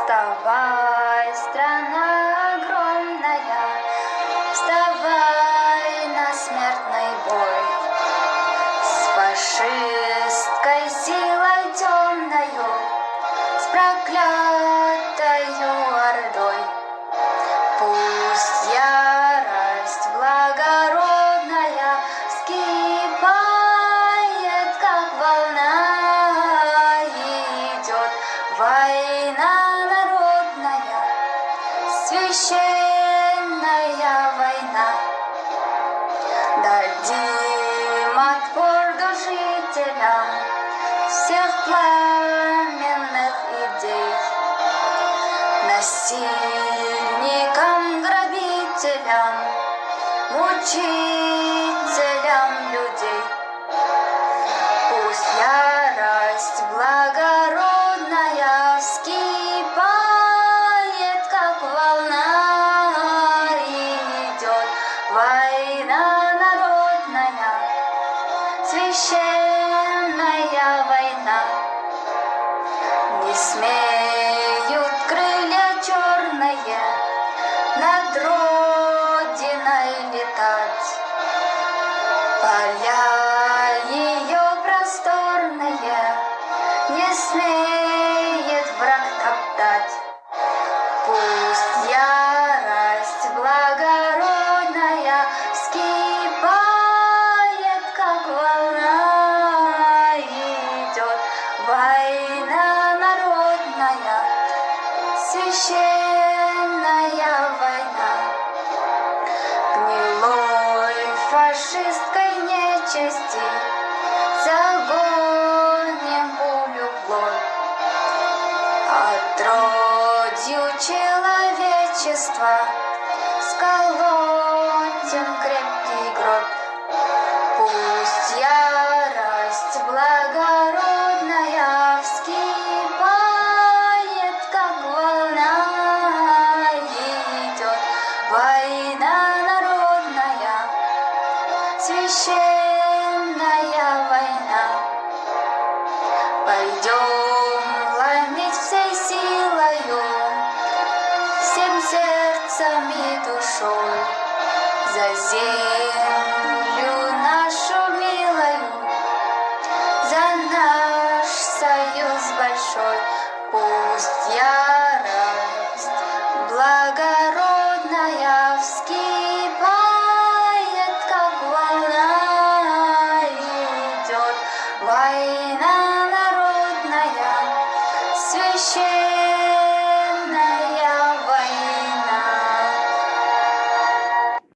Вставай, страна огромная, вставай на смертный бой. С фашистской силой темною, с проклятою ордой. Пусть ярость благородная вскипает, как волна, идет война народная, священная война. Дадим отпор душителям всех пламенных идей, насильникам, грабителям, мучителям людей. Пусть ярость благородная вскипает, как волна, идет война народная, священная война. Не смеют крылья черные над Родиной летать, поля ее просторные не смеет враг топтать. Пусть ярость благородная вскипает, как волна, идет война народная, священная война. Гнилой фашистской нечисти загоним пулю в лоб. Отродью человечества сколотим крепкий гроб. Пусть ярость благородная вскипает, как волна, идет война народная, священная война. Пойдем ломить всей силою, всем сердцем и душой, за землю нашу милую, за наш союз большой. Пусть ярость благородная вскипает, как волна, идет война народная, священная.